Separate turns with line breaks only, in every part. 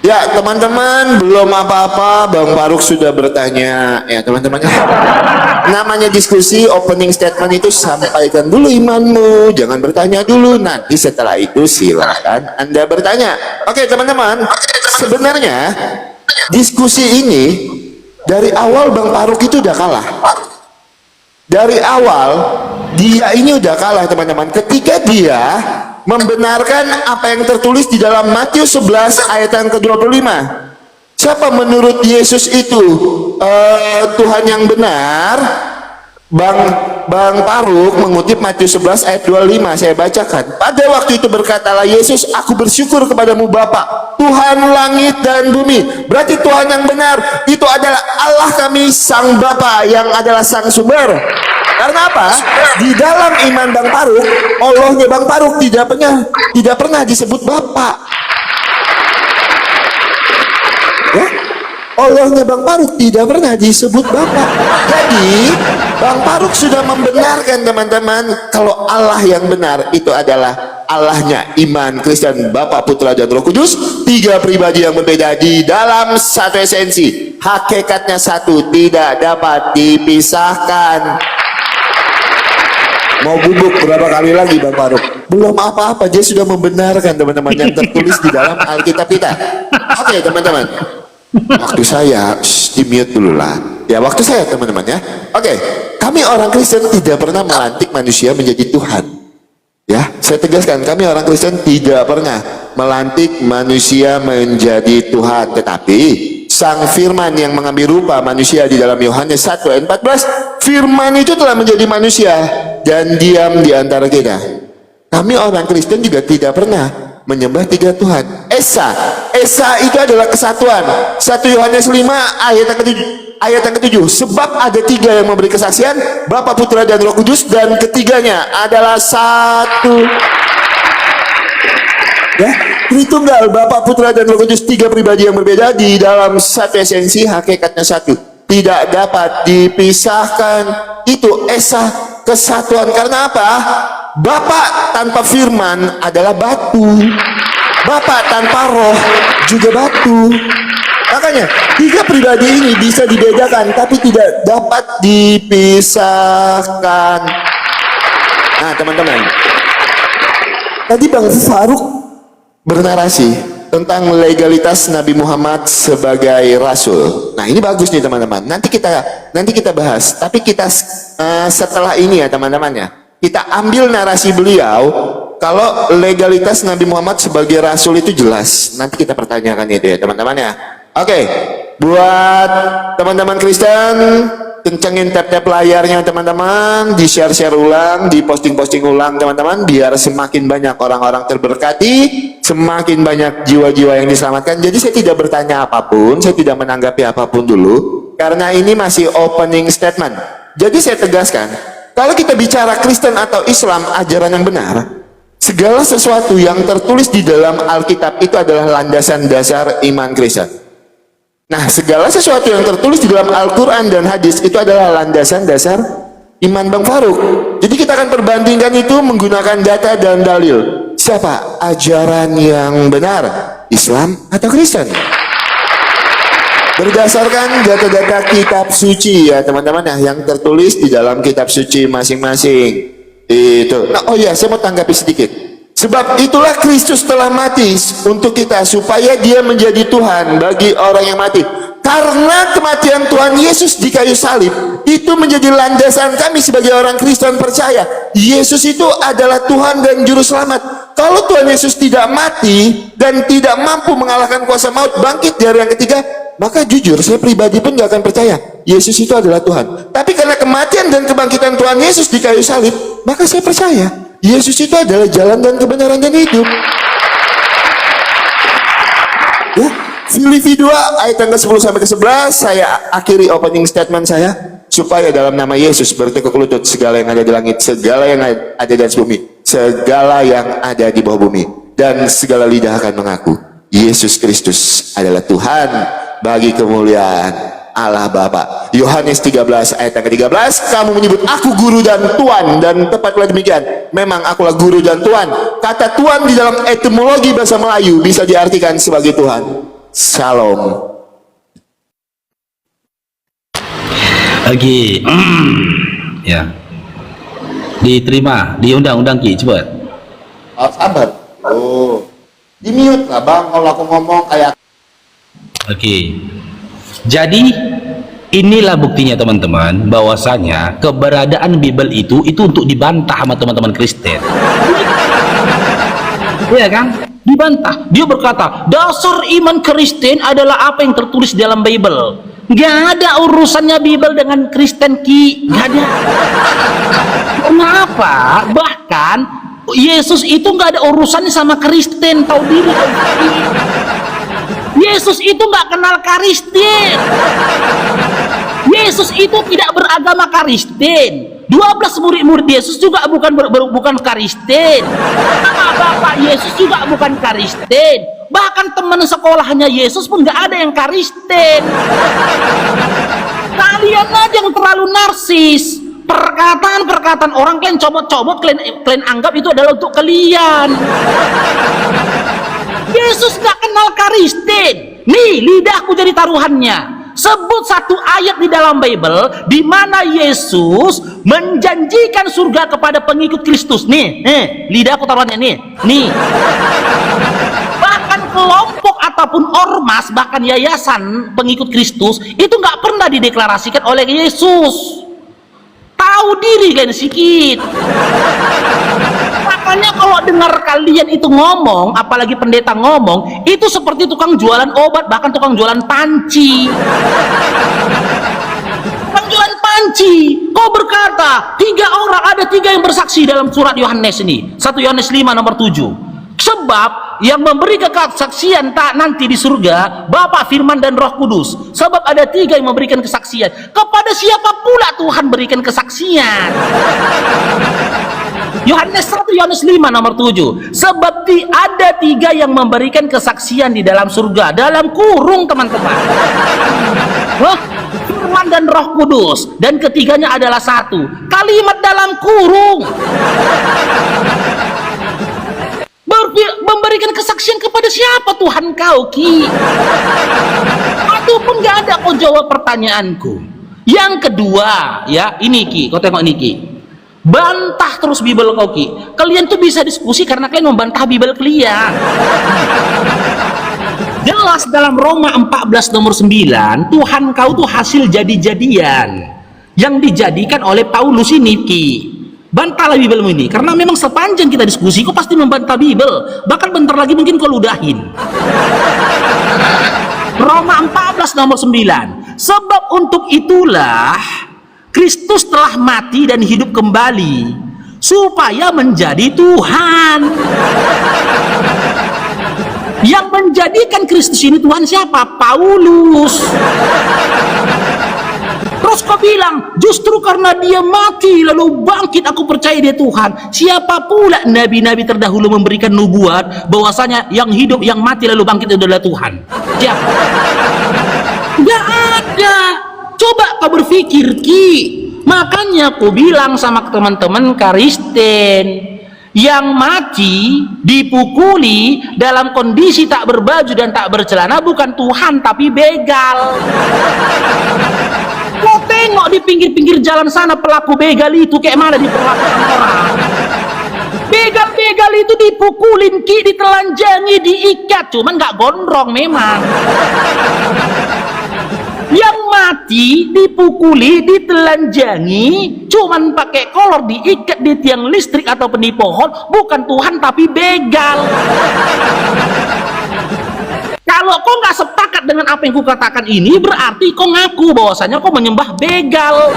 Ya teman-teman, belum apa-apa Bang Faruk sudah bertanya. Ya teman-teman, namanya diskusi, opening statement itu sampaikan dulu imanmu, jangan bertanya dulu, nanti setelah itu silakan Anda bertanya. Oke teman-teman, sebenarnya diskusi ini dari awal Bang Faruk itu udah kalah. Dari awal dia ini udah kalah teman-teman, ketika dia membenarkan apa yang tertulis di dalam Matius 11 ayat yang ke-25. Siapa menurut Yesus itu Tuhan yang benar? Bang Faruk mengutip Matius 11 ayat 25, saya bacakan. Pada waktu itu berkatalah Yesus, aku bersyukur kepadamu Bapa, Tuhan langit dan bumi. Berarti Tuhan yang benar itu adalah Allah kami Sang Bapa yang adalah Sang Sumber. Karena apa? Di dalam iman Bang Faruk, Allahnya Bang Faruk tidak pernah disebut Bapa. Ya? Allahnya Bang Faruk tidak pernah disebut Bapa. Jadi Bang Faruk sudah membenarkan teman-teman kalau Allah yang benar itu adalah Allahnya iman Kristen, Bapa, Putra, dan Roh Kudus, tiga pribadi yang berbeda di dalam satu esensi. Hakikatnya satu, tidak dapat dipisahkan. Mau bubuk berapa kali lagi Bang Faruk? Belum apa-apa, dia sudah membenarkan teman-teman yang tertulis di dalam Alkitab kita. Oke teman-teman, waktu saya di mute dulu lah. Ya waktu saya teman-teman ya. Oke, kami orang Kristen tidak pernah melantik manusia menjadi Tuhan. Ya, saya tegaskan, kami orang Kristen tidak pernah melantik manusia menjadi Tuhan. Tetapi Sang Firman yang mengambil rupa manusia di dalam Yohanes 1 ayat 14, Firman itu telah menjadi manusia dan diam di antara kita. Kami orang Kristen juga tidak pernah menyembah tiga Tuhan. Esa itu adalah kesatuan. 1 Yohanes 5 ayat yang ke-7, sebab ada tiga yang memberi kesaksian, Bapa, Putra, dan Roh Kudus, dan ketiganya adalah satu. Ya, Tritunggal, Bapa, Putra, dan Roh Kudus, tiga pribadi yang berbeda di dalam satu esensi, hakikatnya satu, tidak dapat dipisahkan. Itu esa, kesatuan. Karena apa? Bapa tanpa firman adalah batu, Bapa tanpa roh juga batu. Makanya tiga pribadi ini bisa dibedakan tapi tidak dapat dipisahkan. Nah teman-teman, tadi Bang Faruk bernarasi tentang legalitas Nabi Muhammad sebagai rasul. Nah ini bagus nih teman-teman, nanti kita bahas. Tapi kita setelah ini ya teman-teman ya, kita ambil narasi beliau kalau legalitas Nabi Muhammad sebagai rasul itu jelas. Nanti kita pertanyakan itu ya teman-teman ya. Oke, buat teman-teman Kristen, kencengin tap-tap layarnya teman-teman, di-share-share ulang, di-posting-posting ulang teman-teman, biar semakin banyak orang-orang terberkati, semakin banyak jiwa-jiwa yang diselamatkan. Jadi saya tidak bertanya apapun, saya tidak menanggapi apapun dulu, karena ini masih opening statement. Jadi saya tegaskan, kalau kita bicara Kristen atau Islam, ajaran yang benar, segala sesuatu yang tertulis di dalam Alkitab itu adalah landasan dasar iman Kristen. Nah, segala sesuatu yang tertulis di dalam Al-Quran dan hadis itu adalah landasan dasar iman Bang Faruk. Jadi kita akan perbandingkan itu menggunakan data dan dalil. Siapa ajaran yang benar? Islam atau Kristen? Berdasarkan data-data kitab suci ya teman-teman ya, yang tertulis di dalam kitab suci masing-masing. Itu. Nah, oh ya, saya mau tanggapi sedikit. Sebab itulah Kristus telah mati untuk kita, supaya dia menjadi Tuhan bagi orang yang mati. Karena kematian Tuhan Yesus di kayu salib itu menjadi landasan kami sebagai orang Kristen percaya Yesus itu adalah Tuhan dan Juru Selamat. Kalau Tuhan Yesus tidak mati dan tidak mampu mengalahkan kuasa maut, bangkit dari yang ketiga, maka jujur saya pribadi pun gak akan percaya Yesus itu adalah Tuhan. Tapi karena kematian dan kebangkitan Tuhan Yesus di kayu salib, maka saya percaya Yesus itu adalah jalan dan kebenaran dan hidup. Ya, Filipi 2 ayat yang ke-10 sampai ke-11, saya akhiri opening statement saya, supaya dalam nama Yesus bertekuk lutut segala yang ada di langit, segala yang ada di atas bumi, segala yang ada di bawah bumi, dan segala lidah akan mengaku Yesus Kristus adalah Tuhan bagi kemuliaan Allah Bapa. Yohanes 13 ayat yang ke-13, kamu menyebut aku guru dan tuan, dan tepatlah demikian, memang akulah guru dan tuan. Kata tuan di dalam etimologi bahasa Melayu bisa diartikan sebagai Tuhan. Shalom.
Oke. Ya. Diterima di undang-undang Ki, coba.
Oh, sabar. Oh. Di mute lah Bang kalau aku ngomong kayak.
Oke. Jadi inilah buktinya teman-teman bahwasanya keberadaan Bible itu untuk dibantah sama teman-teman Kristen. Iya kan? Dibantah. Dia berkata, dasar iman Kristen adalah apa yang tertulis dalam Bible. Gak ada urusannya Bible dengan Kristen, Ki. Gak ada. Kenapa? Bahkan Yesus itu gak ada urusannya sama Kristen. Tahu diri. Yesus itu gak kenal Kristen. Yesus itu tidak beragama Kristen. 12 murid-murid Yesus juga bukan Kristen. Nama Bapak Yesus juga bukan Kristen. Bahkan teman sekolahnya Yesus pun gak ada yang Kristen. Kalian aja yang terlalu narsis. Perkataan-perkataan orang kalian comot-comot, kalian anggap itu adalah untuk kalian. Yesus gak kenal Kristen. Nih, lidahku jadi taruhannya. Sebut satu ayat di dalam Bible di mana Yesus menjanjikan surga kepada pengikut Kristus. Nih, lidahku taruhannya nih. Bahkan kelompok ataupun ormas, bahkan yayasan pengikut Kristus itu nggak pernah dideklarasikan oleh Yesus. Tahu diri kalian sedikit. Makanya kalau dengar kalian itu ngomong, apalagi pendeta ngomong, itu seperti tukang jualan obat, bahkan tukang jualan panci. Tukang jualan panci. Kau berkata, 3 orang, ada 3 yang bersaksi dalam surat Yohanes ini. 1 Yohanes 5 nomor 7. Sebab yang memberi kesaksian tak nanti di surga Bapa, Firman dan Roh Kudus. Sebab ada 3 yang memberikan kesaksian. Kepada siapa pula Tuhan berikan kesaksian? Yohanes 1 Yohanes 5 nomor 7. Sebab ada 3 yang memberikan kesaksian di dalam surga. Dalam kurung teman-teman. Firman dan Roh Kudus. Dan ketiganya adalah 1. Kalimat dalam kurung. Memberikan kesaksian kepada siapa Tuhan kau, Ki? Ataupun gak ada kau jawab pertanyaanku. Yang kedua, ya ini Ki, kau tengok ini Ki. Bantah terus Bible kau, Ki. Kalian tuh bisa diskusi karena kalian membantah Bible kalian. Jelas dalam Roma 14 nomor 9, Tuhan kau tuh hasil jadi-jadian yang dijadikan oleh Paulus ini, Ki. Bantahlah Bible ini, karena memang sepanjang kita diskusi kau pasti membantah Bible, bahkan bentar lagi mungkin kau ludahin. Roma 14 nomor 9. Sebab untuk itulah Kristus telah mati dan hidup kembali supaya menjadi Tuhan. Yang menjadikan Kristus ini Tuhan siapa? Paulus. Terus kau bilang, justru karena dia mati lalu bangkit aku percaya dia Tuhan. Siapa pula nabi-nabi terdahulu memberikan nubuat bahwasanya yang hidup, yang mati lalu bangkit adalah Tuhan? Siapa? Gak ada. Coba kau berpikir, Ki. Makanya aku bilang sama teman-teman Kristen, yang mati dipukuli dalam kondisi tak berbaju dan tak bercelana bukan Tuhan tapi begal. Kau tengok di pinggir-pinggir jalan sana pelaku begal itu kayak mana diperlakukan orang. Begal-begal itu dipukulin, Ki, ditelanjangi, diikat, cuman nggak gondrong memang. Yang mati dipukuli, ditelanjangi, cuman pakai kolor, diikat di tiang listrik ataupun di pohon, bukan Tuhan tapi begal. Kalau kau nggak sepakat dengan apa yang kukatakan ini, berarti kau ngaku bahwasanya kau menyembah begal.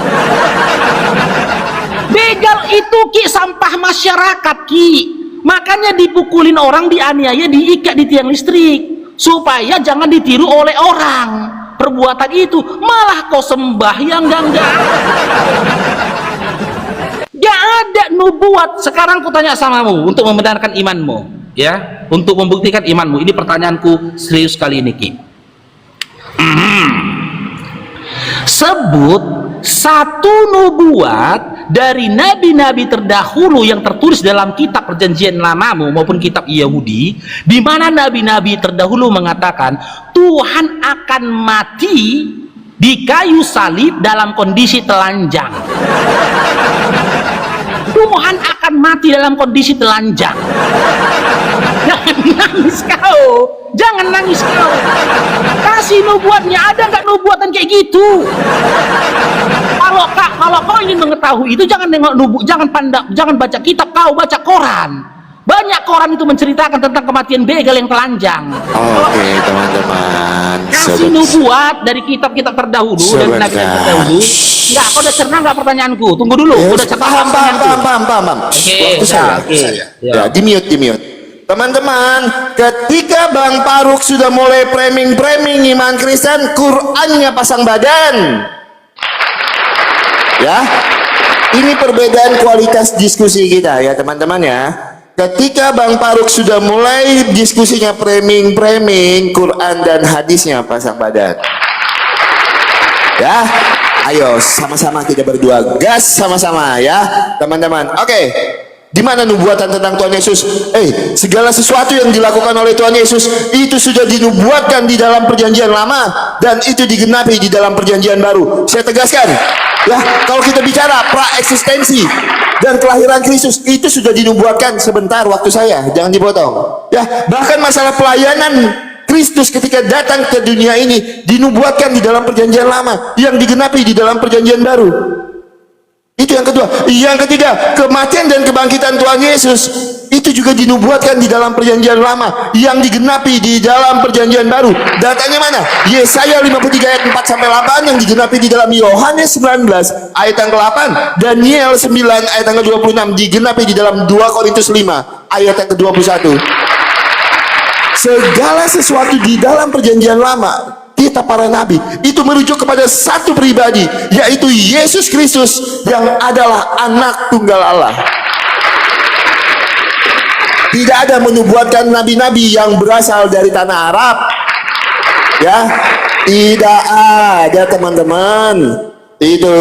Begal itu, Ki, sampah masyarakat, Ki. Makanya dipukulin orang, dianiaya, diikat di tiang listrik supaya jangan ditiru oleh orang. Perbuatan itu malah kau sembah yang enggak. Gak ada nubuat. Sekarang ku tanya samamu untuk membenarkan imanmu, ya, untuk membuktikan imanmu. Ini pertanyaanku serius kali ini, Ki. Sebut satu nubuat dari nabi-nabi terdahulu yang tertulis dalam kitab perjanjian lamamu maupun kitab Yahudi, di mana nabi-nabi terdahulu mengatakan Tuhan akan mati di kayu salib dalam kondisi telanjang. Tuhan akan mati dalam kondisi telanjang. Jangan nangis kau, jangan nangis kau. Kasih nubuatnya, ada nggak nubuatan kayak gitu? Kalau kau ingin mengetahui itu, jangan nengok jangan baca kitab, kau baca koran. Banyak koran itu menceritakan tentang kematian begal yang telanjang.
Oke, teman-teman.
Kasih nubuat dari kitab-kitab terdahulu, dari nabi terdahulu. Enggak, kau udah cerna nggak pertanyaanku? Tunggu dulu, udah cerna
paham.
Oke,
Waktu saya. Ya, di mute. Teman-teman, ketika Bang Faruk sudah mulai framing iman Kristen, Qur'annya pasang badan. Ya, ini perbedaan kualitas diskusi kita ya teman-teman ya. Ketika Bang Faruk sudah mulai diskusinya framing, Quran dan hadisnya pasang badan. Ya, ayo sama-sama kita berdua gas sama-sama ya teman-teman. Oke. Di mana nubuatan tentang Tuhan Yesus? Segala sesuatu yang dilakukan oleh Tuhan Yesus itu sudah dinubuatkan di dalam perjanjian lama dan itu digenapi di dalam perjanjian baru. Saya tegaskan, ya, kalau kita bicara pra-eksistensi dan kelahiran Kristus itu sudah dinubuatkan sebentar waktu saya, jangan dipotong. Ya, bahkan masalah pelayanan Kristus ketika datang ke dunia ini dinubuatkan di dalam perjanjian lama yang digenapi di dalam perjanjian baru. Itu yang kedua. Yang ketiga, kematian dan kebangkitan Tuhan Yesus itu juga dinubuatkan di dalam perjanjian lama yang digenapi di dalam perjanjian baru. Datanya mana? Yesaya 53 ayat 4 sampai 8 yang digenapi di dalam Yohanes 19 ayat yang ke-8, Daniel 9 ayat yang ke-26 digenapi di dalam 2 Korintus 5 ayat yang ke-21. Segala sesuatu di dalam perjanjian lama, kita para nabi itu merujuk kepada satu pribadi, yaitu Yesus Kristus yang adalah anak tunggal Allah. Tidak ada menubuatkan nabi-nabi yang berasal dari tanah Arab, ya, tidak ada teman-teman. Itu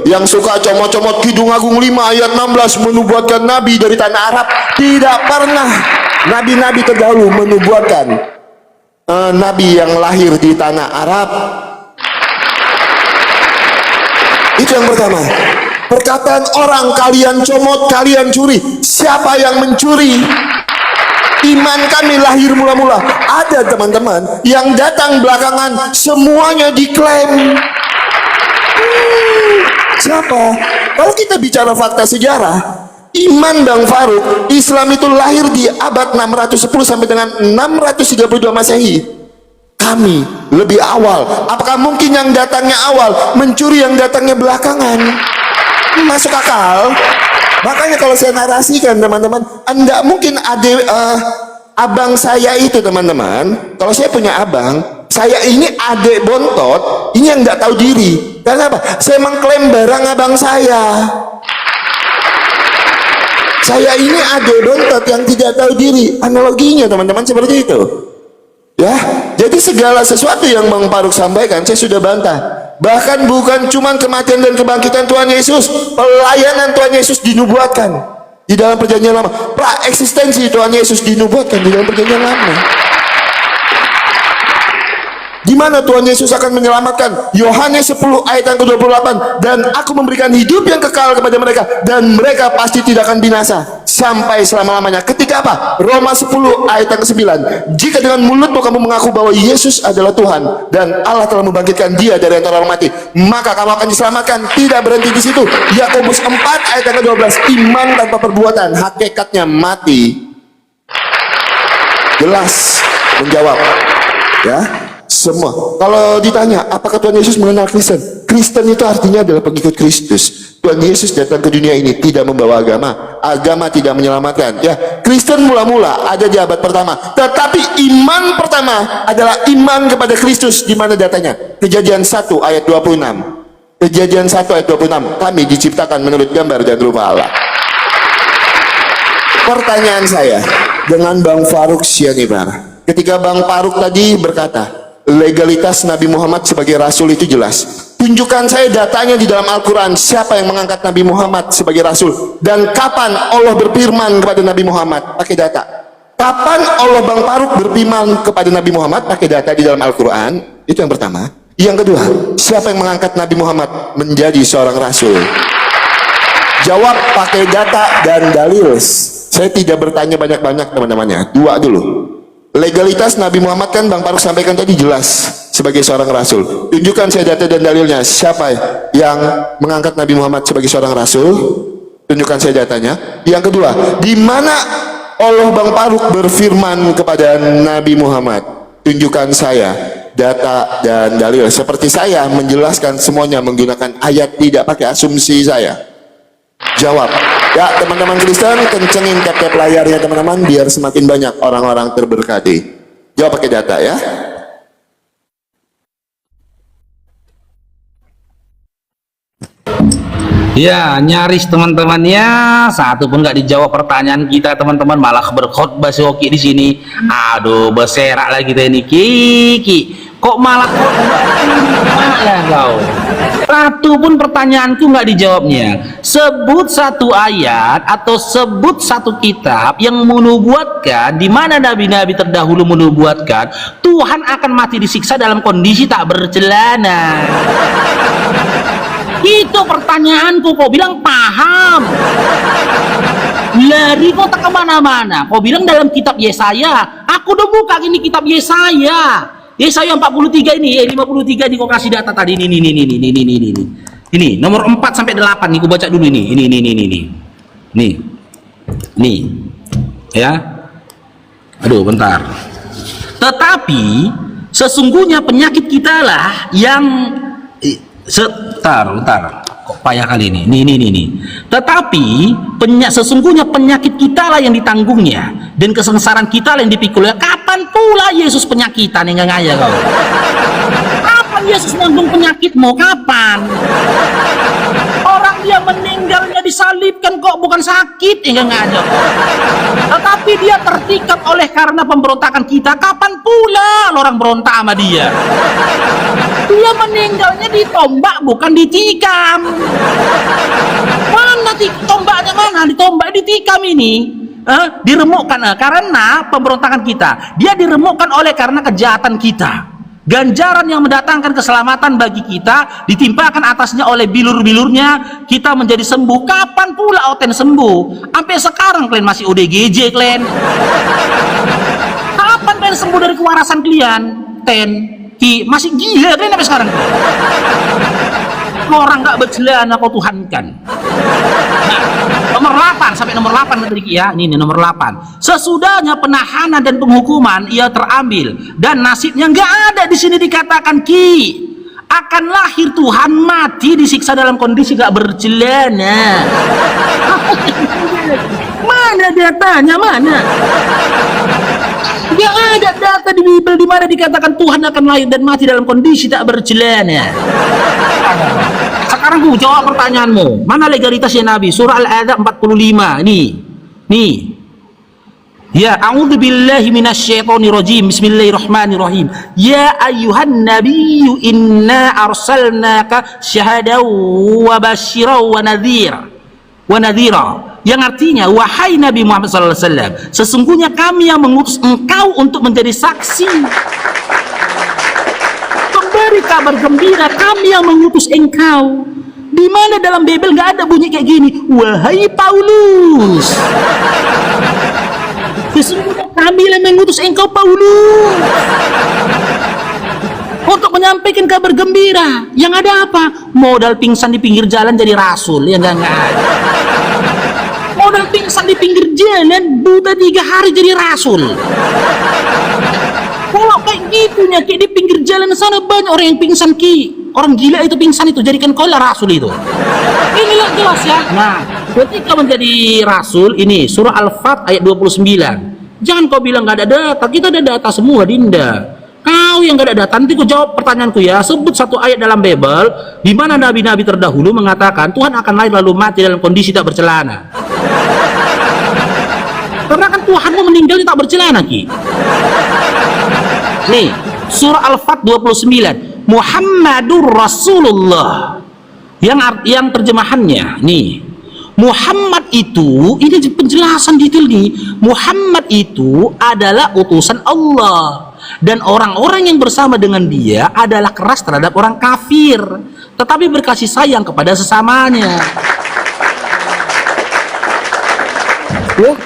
yang suka comot-comot Kidung Agung 5 ayat 16 menubuatkan nabi dari tanah Arab. Tidak pernah nabi-nabi terdahulu menubuatkan nabi yang lahir di tanah Arab. Itu yang pertama. Perkataan orang, kalian comot, kalian curi. Siapa yang mencuri? Iman kami lahir mula-mula. Ada teman-teman yang datang belakangan semuanya diklaim. Siapa? Kalau kita bicara fakta sejarah, iman Bang Faruk, Islam itu lahir di abad 610 sampai dengan 632 Masehi. Kami lebih awal. Apakah mungkin yang datangnya awal mencuri yang datangnya belakangan? Masuk akal? Makanya kalau saya narasikan teman-teman, enggak mungkin abang saya itu teman-teman. Kalau saya punya abang, saya ini adik bontot, ini yang nggak tahu diri. Karena apa? Saya mengklaim barang abang saya. Saya ini adik bontot yang tidak tahu diri. Analoginya teman-teman seperti itu. Ya, jadi segala sesuatu yang Bang Faruk sampaikan saya sudah bantah. Bahkan bukan cuma kematian dan kebangkitan Tuhan Yesus, pelayanan Tuhan Yesus dinubuatkan di dalam perjanjian lama. Pra-eksistensi Tuhan Yesus dinubuatkan di dalam perjanjian lama. Di mana Tuhan Yesus akan menyelamatkan? Yohanes 10 ayat yang ke-28, dan aku memberikan hidup yang kekal kepada mereka dan mereka pasti tidak akan binasa sampai selama-lamanya. Ketika apa? Roma 10 ayat yang ke-9, jika dengan mulutmu kamu mengaku bahwa Yesus adalah Tuhan dan Allah telah membangkitkan dia dari antara orang mati, maka kamu akan diselamatkan. Tidak berhenti di situ. Yakobus 4 ayat yang ke-12, iman tanpa perbuatan hakikatnya mati. Jelas menjawab, ya. Semua. Kalau ditanya, apakah Tuhan Yesus mengenal Kristen? Kristen itu artinya adalah pengikut Kristus. Tuhan Yesus datang ke dunia ini tidak membawa agama. Agama tidak menyelamatkan. Ya, Kristen mula-mula ada di abad pertama. Tetapi iman pertama adalah iman kepada Kristus. Di mana datanya? Kejadian 1 ayat 26. Kejadian 1 ayat 26. Kami diciptakan menurut gambar dan rupa Allah. Pertanyaan saya dengan Bang Faruk Sianipar. Ketika Bang Faruk tadi berkata, legalitas Nabi Muhammad sebagai rasul itu jelas. Tunjukkan saya datanya di dalam Al-Quran, siapa yang mengangkat Nabi Muhammad sebagai rasul dan kapan Allah berfirman kepada Nabi Muhammad. Pakai data. Kapan Allah Bang Faruk berfirman kepada Nabi Muhammad pakai data di dalam Al-Quran? Itu yang pertama. Yang kedua, siapa yang mengangkat Nabi Muhammad menjadi seorang rasul? Jawab pakai data dan dalil. Saya tidak bertanya banyak-banyak teman-temannya. Dua dulu. Legalitas Nabi Muhammad kan Bang Faruk sampaikan tadi jelas sebagai seorang rasul. Tunjukkan saya data dan dalilnya. Siapa yang mengangkat Nabi Muhammad sebagai seorang rasul? Tunjukkan saya datanya. Yang kedua, di mana Allah Bang Faruk berfirman kepada Nabi Muhammad? Tunjukkan saya data dan dalil. Seperti saya menjelaskan semuanya menggunakan ayat, tidak pakai asumsi saya. Jawab. Ya teman-teman Kristen, kencengin tap-tap layarnya teman-teman biar semakin banyak orang-orang terberkati. Jawab pakai data ya.
Ya, nyaris teman-temannya satu pun nggak dijawab pertanyaan kita teman-teman, malah berkhotbah si Oki di sini. Aduh, berserak lagi kita ini Kiki. Kok malah ya kau? Satu pun pertanyaanku nggak dijawabnya. Sebut satu ayat atau sebut satu kitab yang menubuatkan di mana nabi-nabi terdahulu menubuatkan Tuhan akan mati disiksa dalam kondisi tak bercelana. Itu pertanyaanku, kau bilang paham. Lari kau tak kemana-mana. Kau bilang dalam kitab Yesaya. Aku udah buka ini kitab Yesaya. Yesaya 43 ini, 53 di kau kasih data tadi ini. Ini nomor 4 sampai 8 nih, aku baca dulu ini. Nih. Ya. Aduh, bentar. Tetapi sesungguhnya penyakit kita lah yang bentar. Kok payah kali ini. Nih. Tetapi sesungguhnya penyakit kita lah yang ditanggungnya dan kesengsaraan kita lah yang dipikulnya. Kapan pula Yesus penyakitan yang ngaya kau? Kapan Yesus nanggung penyakitmu? Kapan? Orang dia meninggalnya disalibkan kok, bukan sakit yang ngaya. Tetapi dia tertikat oleh karena pemberontakan kita. Kapan pula orang berontak sama dia? Dia meninggalnya ditombak bukan ditikam. Mana tombaknya mana? Ditombak ditikam ini. Diremukkan karena pemberontakan kita. Dia diremukkan oleh karena kejahatan kita. Ganjaran yang mendatangkan keselamatan bagi kita ditimpakan atasnya oleh bilur-bilurnya, kita menjadi sembuh. Kapan pula Oten sembuh? Sampai sekarang kalian masih ODGJ kalian. Kapan kalian sembuh dari kewarasan kalian? Masih gila kalian sampai sekarang. Orang gak bercelana kau tuhankan. Nah, nomor 8 sampai nomor 8 tadi ya. Ini nomor 8. Sesudahnya penahanan dan penghukuman ia terambil dan nasibnya nggak ada di sini dikatakan akan lahir Tuhan mati disiksa dalam kondisi gak bercelana. Mana datanya mana? Gak ada data di Bible di mana dikatakan Tuhan akan lahir dan mati dalam kondisi tak bercelana. Sekarang gue jawab pertanyaanmu. Mana legalitasnya Nabi? Surah Al-Adzab 45. Nih. Ya, a'udzubillahi minasyaitonirrajim. Bismillahirrahmanirrahim. Ya ayyuhan nabiyyu inna arsalnaka syahadan wa basyiran wa nadhira. Yang artinya, wahai Nabi Muhammad SAW, sesungguhnya kami yang mengutus engkau untuk menjadi saksi, pemberi kabar gembira. Kami yang mengutus engkau. Di mana dalam Bible nggak ada bunyi kayak gini, wahai Paulus, sesungguhnya kami yang mengutus engkau Paulus untuk menyampaikan kabar gembira. Yang ada apa? Modal pingsan di pinggir jalan jadi rasul. Ya enggak ada. Modal pingsan di pinggir jalan buta 3 hari jadi rasul. Kalau kayak gitu kayak di pinggir jalan sana banyak orang yang pingsan orang gila itu pingsan itu, jadikan kau lah rasul itu. Ini yang jelas ya. Nah, ketika menjadi rasul ini surah Al-Fat ayat 29. Jangan kau bilang nggak ada data, kita ada data semua Dinda. Kau yang gak ada data, nanti ku jawab pertanyaanku ya. Sebut satu ayat dalam Bible di mana nabi-nabi terdahulu mengatakan Tuhan akan lahir lalu mati dalam kondisi tak bercelana. Karena kan Tuhanmu meninggal tak bercelana Nih, surah Al-Fat 29. Muhammadur Rasulullah. Yang terjemahannya nih, Muhammad itu, ini penjelasan detail nih, Muhammad itu adalah utusan Allah, dan orang-orang yang bersama dengan dia adalah keras terhadap orang kafir, tetapi berkasih sayang kepada sesamanya. Ya,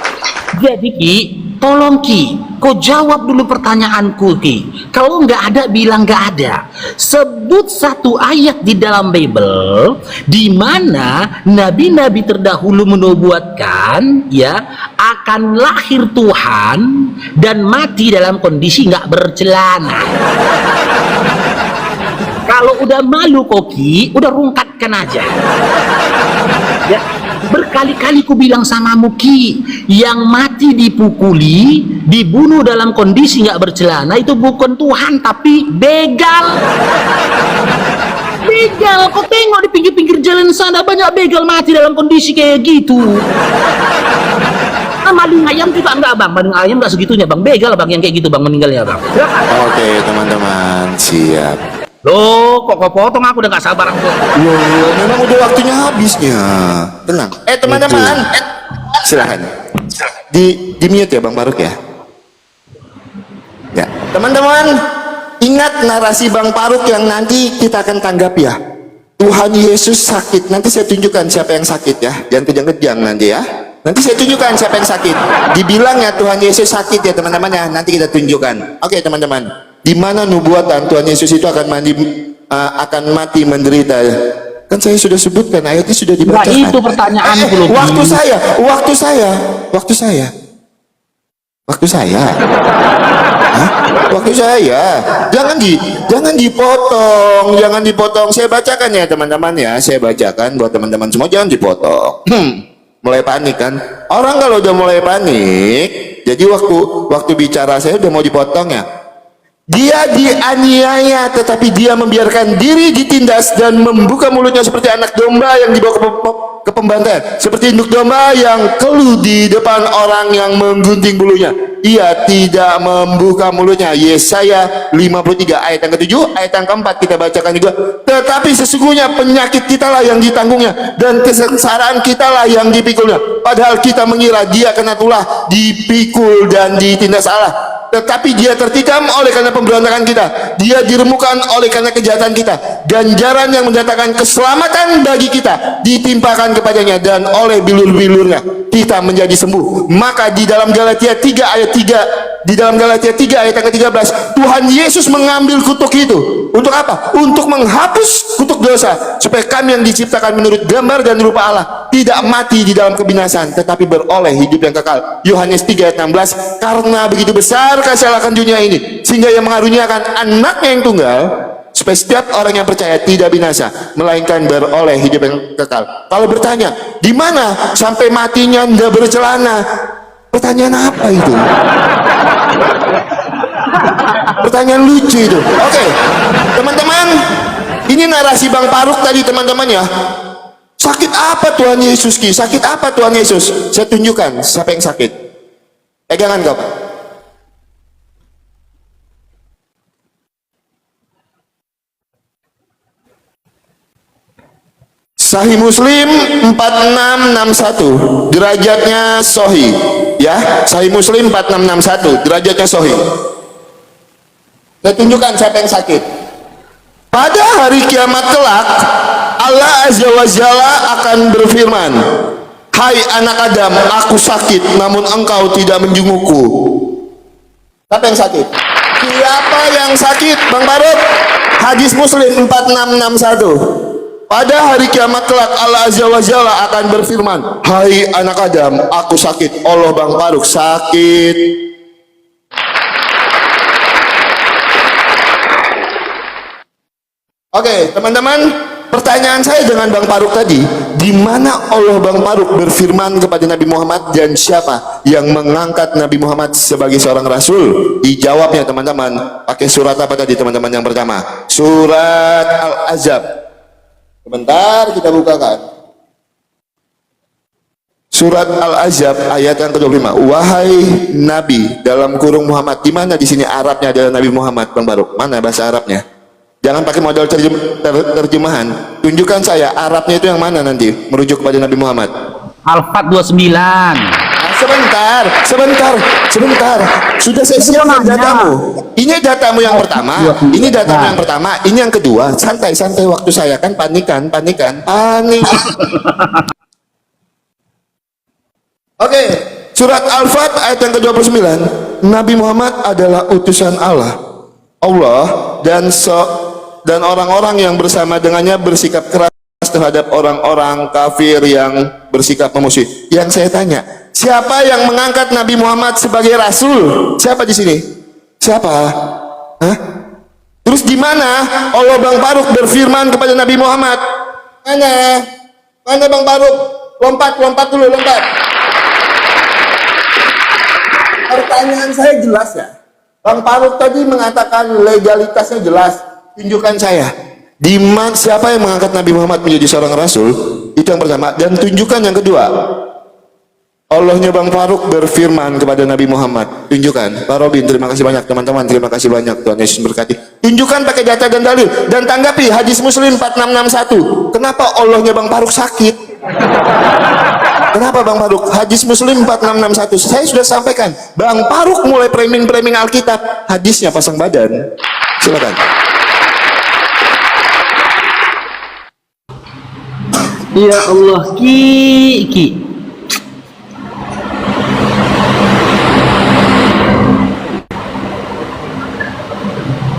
jadi Ki, tolong Ki, kau jawab dulu pertanyaanku Ki. Kalau nggak ada, bilang nggak ada. Sebut satu ayat di dalam Bible di mana nabi-nabi terdahulu menubuatkan ya akan lahir Tuhan dan mati dalam kondisi nggak bercelana. Kalau udah malu Koki, udah rungkatkan aja. Ya, berkali-kali ku bilang sama Muki, yang mati dipukuli, dibunuh dalam kondisi nggak bercelana itu bukan Tuhan tapi begal. Begal, kau tengok di pinggir-pinggir jalan sana banyak begal mati dalam kondisi kayak gitu. Nah, maling ayam juga enggak bang, maling ayam enggak segitunya bang, begal bang yang kayak gitu bang meninggalnya bang.
Oke teman-teman, siap.
Loh, kok kau potong, aku udah gak sabar aku.
Loh, memang udah waktunya habisnya. Tenang. Teman-teman, silahkan. Di mute ya Bang Faruk ya. Ya, teman-teman, ingat narasi Bang Faruk yang nanti kita akan tanggap ya. Tuhan Yesus sakit. Nanti saya tunjukkan siapa yang sakit ya. Jangan kejang-kejang nanti ya. Nanti saya tunjukkan siapa yang sakit. Dibilang ya Tuhan Yesus sakit ya teman-teman ya. Nanti kita tunjukkan. Oke teman-teman. Di mana nubuatan Tuhan Yesus itu akan mati menderita? Kan saya sudah sebutkan, ayatnya sudah dibacakan.
Nah, itu pertanyaanku loh.
Waktu saya. Hah? Waktu saya. Jangan dipotong. Saya bacakan ya teman-teman ya. Saya bacakan buat teman-teman semua, jangan dipotong. Mulai panik kan? Orang kalau udah mulai panik, jadi waktu bicara saya udah mau dipotong ya. Dia dianiaya tetapi dia membiarkan diri ditindas dan membuka mulutnya seperti anak domba yang dibawa ke pembantaian, seperti induk domba yang keluh di depan orang yang menggunting bulunya. Ia tidak membuka mulutnya. Yesaya 53 ayat yang ke-7, ayat yang ke-4 kita bacakan juga. Tetapi sesungguhnya penyakit kitalah yang ditanggungnya dan kesengsaraan kitalah yang dipikulnya. Padahal kita mengira dia kena tulah, dipikul dan ditindas Allah. Tetapi dia tertikam oleh karena pemberontakan kita, dia diremukkan oleh karena kejahatan kita. Ganjaran yang mendatangkan keselamatan bagi kita ditimpakan kepadanya, dan oleh bilur-bilurnya kita menjadi sembuh. Maka di dalam Galatia 3 ayat 3, di dalam Galatia 3 ayat yang ke-13, Tuhan Yesus mengambil kutuk itu. Untuk apa? Untuk menghapus kutuk dosa, supaya kami yang diciptakan menurut gambar dan rupa Allah tidak mati di dalam kebinasan, tetapi beroleh hidup yang kekal. Yohanes 3 ayat 16, karena begitu besar kasih Allah akan dunia ini, sehingga Ia mengaruniakan anaknya yang tunggal, supaya setiap orang yang percaya tidak binasa, melainkan beroleh hidup yang kekal. Kalau bertanya, di mana sampai matinya nggak bercelana? Pertanyaan apa itu? Pertanyaan lucu itu. Oke, teman-teman, ini narasi Bang Faruk tadi teman-teman ya. Sakit apa Tuhan Yesus Ki? Sakit apa Tuhan Yesus? Saya tunjukkan siapa yang sakit. Pegangan kau. Sahih Muslim 4661, derajatnya sahih ya. Sahih Muslim 4661, derajatnya sahih. Saya tunjukkan siapa yang sakit. Pada hari kiamat kelak, Allah Azza wa Jalla akan berfirman, hai anak Adam, aku sakit namun engkau tidak menjengukku. Siapa yang sakit? Siapa yang sakit Bang Faruk? Hadis Muslim 4661. Pada hari kiamat kelak Allah Azza wa Jalla akan berfirman, hai anak Adam, aku sakit. Allah Bang Faruk sakit. Oke, teman-teman, pertanyaan saya dengan Bang Faruk tadi, di mana Allah Bang Faruk berfirman kepada Nabi Muhammad, dan siapa yang mengangkat Nabi Muhammad sebagai seorang rasul? Dijawabnya teman-teman pakai surat apa tadi teman-teman? Yang pertama, surat Al-Ahzab. Sebentar kita bukakan. Surat Al-Ahzab ayat yang ke-25. Wahai Nabi dalam kurung Muhammad. Di mana di sini Arabnya adalah Nabi Muhammad Bang Faruk? Mana bahasa Arabnya? Jangan pakai modal terjemahan. Tunjukkan saya Arabnya itu yang mana nanti merujuk kepada Nabi Muhammad.
Al-Fat 29.
Sebentar. Sudah saya siapkan datamu. Ini datamu yang pertama, ini datamu yang pertama, ini yang kedua. Santai waktu saya kan panik. Oke, surat Al-Fat ayat yang ke-29. Nabi Muhammad adalah utusan Allah dan orang-orang yang bersama dengannya bersikap keras terhadap orang-orang kafir yang bersikap memusuhi. Yang saya tanya, siapa yang mengangkat Nabi Muhammad sebagai rasul? Siapa di sini? Siapa? Hah? Terus di mana Allah Bang Faruk berfirman kepada Nabi Muhammad? Mana Bang Faruk? Lompat dulu. Pertanyaan saya jelas ya. Bang Faruk tadi mengatakan legalitasnya jelas. Tunjukkan saya. Siapa yang mengangkat Nabi Muhammad menjadi seorang rasul? Itu yang pertama. Dan tunjukkan yang kedua. Allahnya Bang Faruk berfirman kepada Nabi Muhammad. Tunjukkan. Pak Robin, terima kasih banyak. Teman-teman, terima kasih banyak. Tuhan Yesus berkati. Tunjukkan pakai data dan dalil. Dan tanggapi hadis Muslim 4661. Kenapa Allahnya Bang Faruk sakit? Kenapa Bang Faruk? Hadis Muslim 4661. Saya sudah sampaikan. Bang Faruk mulai framing Alkitab. Hadisnya pasang badan. Silakan.
Ya Allah, Ki.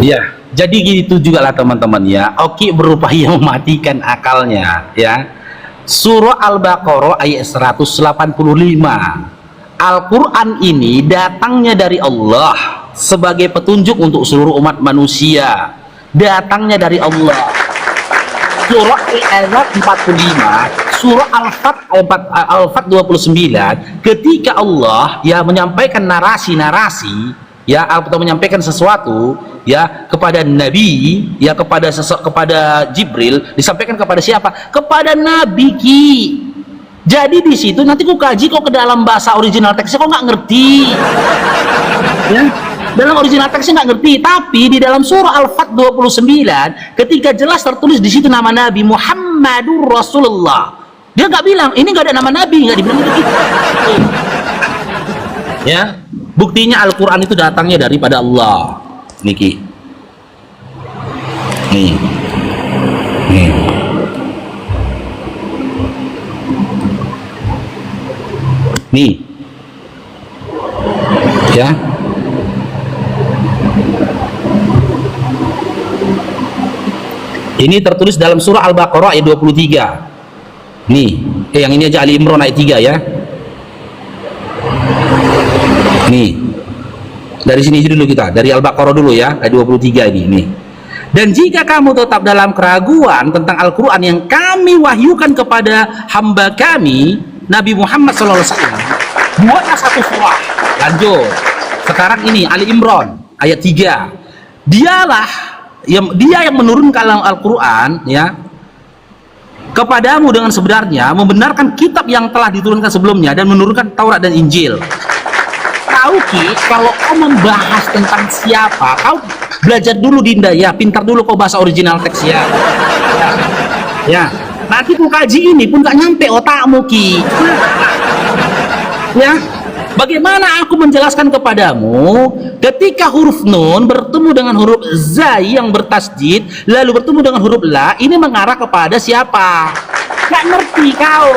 Ya, jadi gitu juga lah teman-teman ya. Oki berupaya mematikan akalnya ya. Surah Al-Baqarah ayat 185. Al-Quran ini datangnya dari Allah sebagai petunjuk untuk seluruh umat manusia. Datangnya dari Allah. Surah ayat 45, surah Al-Fat 29, ketika Allah ya menyampaikan narasi ya atau menyampaikan sesuatu ya kepada Nabi ya kepada Jibril, disampaikan kepada siapa? Kepada Nabi Ki. Jadi di situ nanti ku kaji kok ke dalam bahasa original teksnya kok nggak ngerti. Ya. Dalam original teksnya nggak ngerti, tapi di dalam surah Al-Fat 29 ketika jelas tertulis di situ nama Nabi Muhammadur Rasulullah, dia nggak bilang ini nggak ada nama Nabi, nggak dibilang begitu. Ya, buktinya Al-Quran itu datangnya daripada Allah. Niki, nih, ya. Ini tertulis dalam surah Al-Baqarah ayat 23. Nih, yang ini aja Ali Imran ayat 3 ya. Nih. Dari sini dulu kita, dari Al-Baqarah dulu ya, ayat 23 ini. Nih. Dan jika kamu tetap dalam keraguan tentang Al-Quran yang kami wahyukan kepada hamba kami, Nabi Muhammad SAW, buatlah satu surah. Lanjut. Sekarang ini Ali Imran ayat 3. Dia yang menurunkan Al-Quran ya kepadamu dengan sebenarnya, membenarkan kitab yang telah diturunkan sebelumnya dan menurunkan Taurat dan Injil. Tahu Ki, kalau kau membahas tentang siapa, kau belajar dulu Dinda ya, pintar dulu kau bahasa original teks ya. Ya, nanti ku kaji ini pun gak nyampe otakmu Ki. Ya. Bagaimana aku menjelaskan kepadamu ketika huruf nun bertemu dengan huruf zai yang bertasjid lalu bertemu dengan huruf la, ini mengarah kepada siapa? Gak ngerti kau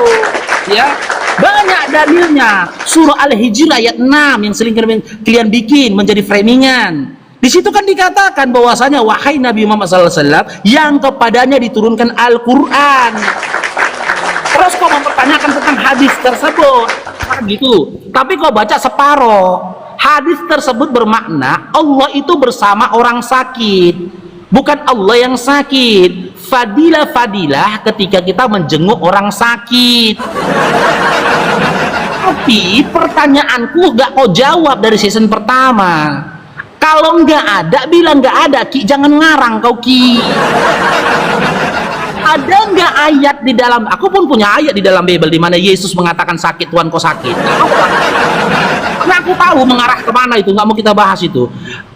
ya. Banyak dalilnya. Surah Al-Hijr ayat 6 yang sering kalian bikin menjadi framingan. Di situ kan dikatakan bahwasanya wahai Nabi Muhammad SAW yang kepadanya diturunkan Al-Quran. Terus kau mempertanyakan tentang hadis tersebut gitu, tapi kau baca separoh. Hadis tersebut bermakna Allah itu bersama orang sakit, bukan Allah yang sakit. Fadilah ketika kita menjenguk orang sakit. Tapi pertanyaanku gak kau jawab dari season pertama. Kalau nggak ada, bilang nggak ada Ki, jangan ngarang kau Ki. Ada nggak ayat di dalam, aku pun punya ayat di dalam Bible di mana Yesus mengatakan sakit Tuhan kau sakit. Karena aku tahu mengarah kemana itu, nggak mau kita bahas itu.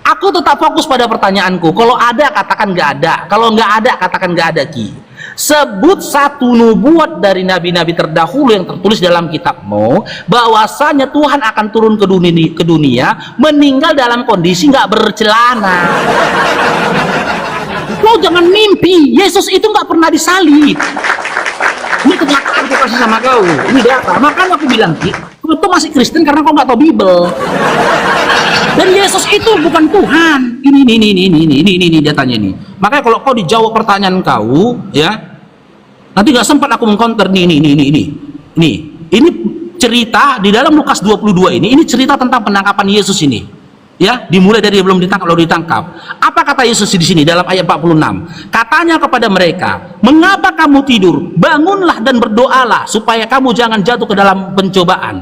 Aku tetap fokus pada pertanyaanku. Kalau ada katakan nggak ada, kalau nggak ada katakan nggak ada Ki. Sebut satu nubuat dari nabi-nabi terdahulu yang tertulis dalam kitabmu, bahwasanya Tuhan akan turun ke dunia meninggal dalam kondisi nggak bercelana. Kau jangan mimpi, Yesus itu nggak pernah disalib. Ini kenyataan aku kasih sama kau. Ini data. Makanya aku bilang, Ki, kau tuh masih Kristen karena kau nggak tahu Bible. Dan Yesus itu bukan Tuhan. Ini datanya ini. Makanya kalau kau dijawab pertanyaan kau, ya, nanti nggak sempat aku mengcounter ini cerita di dalam Lukas 22 ini cerita tentang penangkapan Yesus ini. Ya, dimulai dari belum ditangkap lalu ditangkap. Apa kata Yesus di sini dalam ayat 46? Katanya kepada mereka, "Mengapa kamu tidur? Bangunlah dan berdoalah supaya kamu jangan jatuh ke dalam pencobaan."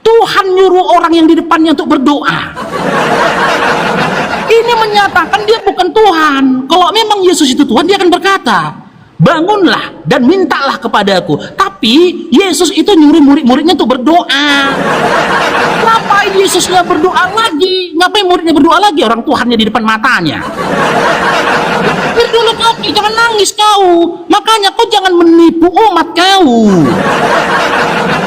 Tuhan nyuruh orang yang di depannya untuk berdoa. Ini menyatakan dia bukan Tuhan. Kalau memang Yesus itu Tuhan, dia akan berkata, "Bangunlah dan mintalah kepadaku." Tapi Yesus itu nyuruh murid-muridnya untuk berdoa. Ngapain Yesusnya berdoa lagi? Ngapain muridnya berdoa lagi? Orang Tuhannya di depan matanya. Berdoa kau, jangan nangis kau. Makanya kau jangan menipu umat kau.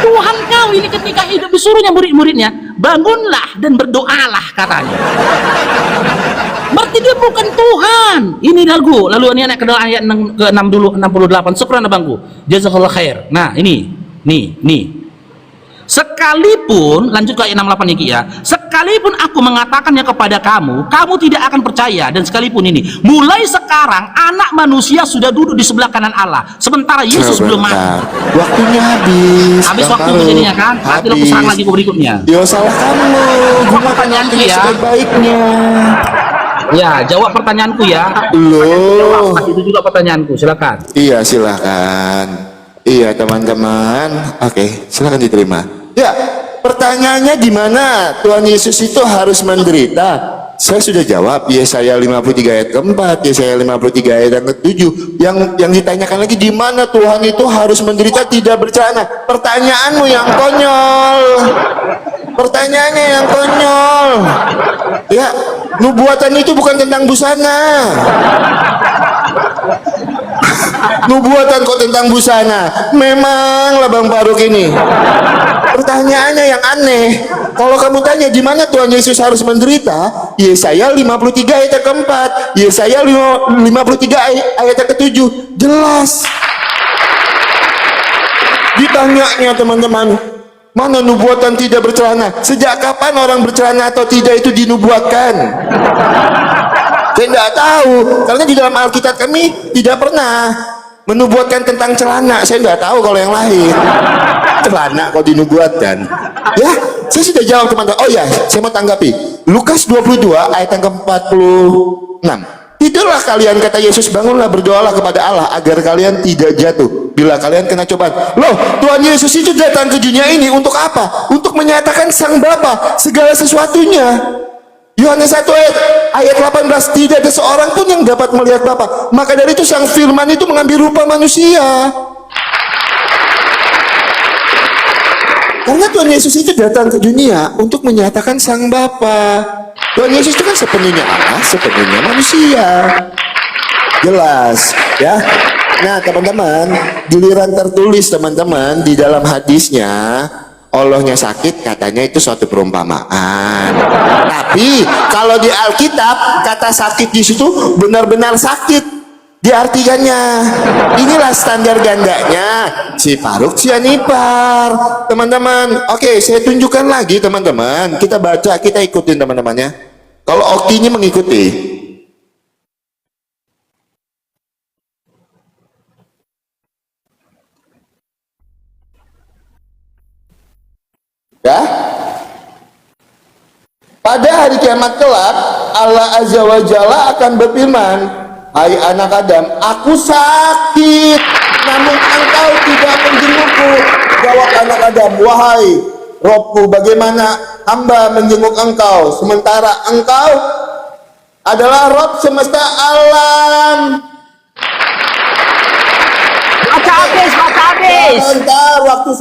Tuhan kau ini ketika hidup disuruhnya murid-muridnya, bangunlah dan berdoalah katanya. Berarti dia bukan Tuhan. Ini lalu ini anak ke ayat ke-6 dulu, 68. Syukran abangku. Jazakallah khair. Nah, ini. Sekalipun, lanjut ke ayat 68 ini ya. Sekalipun aku mengatakannya kepada kamu, kamu tidak akan percaya. Dan sekalipun ini, mulai sekarang anak manusia sudah duduk di sebelah kanan Allah, sementara Yesus belum mati.
Waktunya habis.
Habis waktu jadinya kan? Nanti lo serang lagi ke berikutnya.
Yo, salah kamu.
Jawab pertanyaanku ya.
Sebaik-baiknya.
Ya, jawab pertanyaanku ya.
Loh.
Itu juga pertanyaanku, silakan.
Iya, silakan. Iya, teman-teman. Oke, silakan diterima. Ya, pertanyaannya gimana Tuhan Yesus itu harus menderita? Saya sudah jawab, Yesaya 53 ayat keempat, Yesaya 53 ayat yang ke-7. Yang ditanyakan lagi, di mana Tuhan itu harus menderita tidak bercelana? Pertanyaanmu yang konyol. Pertanyaannya yang konyol. Ya, nubuatan itu bukan tentang busana. Nubuatan kok tentang busana? Memanglah Bang Faruk ini. Pertanyaannya yang aneh. Kalau kamu tanya di mana Tuhan Yesus harus menderita, Yesaya 53 ayat keempat, Yesaya 53 ayat ke-7 jelas. Ditanyanya teman-teman, mana nubuatan tidak bercelana? Sejak kapan orang bercelana atau tidak itu dinubuatkan? Saya tidak tahu, karena di dalam Alkitab kami tidak pernah menubuatkan tentang celana. Saya tidak tahu kalau yang lain. Celana kok dinubuatkan? Ya, saya sudah jawab teman-teman. Oh ya, saya mau tanggapi. Lukas 22 ayat yang ke-46. Tidurlah kalian, kata Yesus, bangunlah berdoalah kepada Allah agar kalian tidak jatuh bila kalian kena cobaan. Loh, Tuhan Yesus itu datang ke dunia ini untuk apa? Untuk menyatakan Sang Bapa segala sesuatunya. Yohanes 1 ayat 18, tidak ada seorang pun yang dapat melihat Bapa. Maka dari itu Sang Firman itu mengambil rupa manusia. Karena Tuhan Yesus itu datang ke dunia untuk menyatakan Sang Bapa. Tuhan Yesus itu kan sepenuhnya Allah, sepenuhnya manusia. Jelas, ya. Nah, teman-teman, giliran tertulis teman-teman di dalam hadisnya, Allahnya sakit, katanya itu suatu perumpamaan. Tapi kalau di Alkitab kata sakit di situ benar-benar sakit diartikannya. Inilah standar gandanya si Faruk Sianipar, teman-teman. Oke, saya tunjukkan lagi teman-teman. Kita baca, kita ikutin teman-temannya. Kalau Okinya mengikuti. Ya, pada hari kiamat kelak Allah Azza wa Jalla akan berfirman, hai anak Adam, aku sakit namun engkau tidak menjengukku. Jawab anak Adam, wahai Robku, bagaimana hamba menjenguk engkau sementara engkau adalah Rob semesta alam.
Baca habis.
Bentar, waktu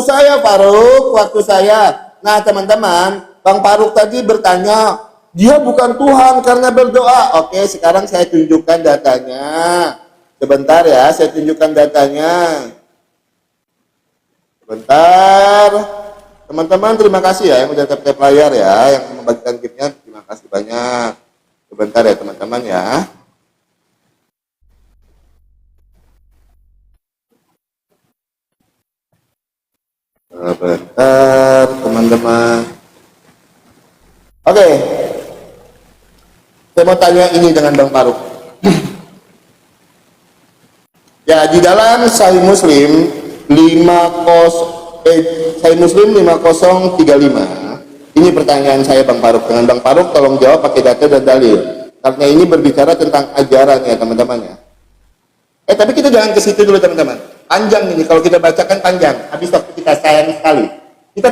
saya Faruk, waktu saya. Nah teman-teman, Bang Faruk tadi bertanya, dia bukan Tuhan karena berdoa. Oke, sekarang saya tunjukkan datanya. Sebentar ya, saya tunjukkan datanya. Sebentar. Teman-teman terima kasih ya yang udah tap-tap layar ya, yang membagikan giftnya terima kasih banyak. Sebentar ya teman-teman ya. Sebentar teman-teman. Oke. Saya mau tanya ini dengan Bang Faruk. Ya, di dalam Sahih Muslim 5035. Ini pertanyaan saya Bang Faruk. Dengan Bang Faruk tolong jawab pakai data dan dalil. Karena ini berbicara tentang ajaran ya teman-teman ya. Tapi kita jangan ke situ dulu teman-teman. Panjang ini kalau kita bacakan panjang. Habis waktu kita sayang sekali.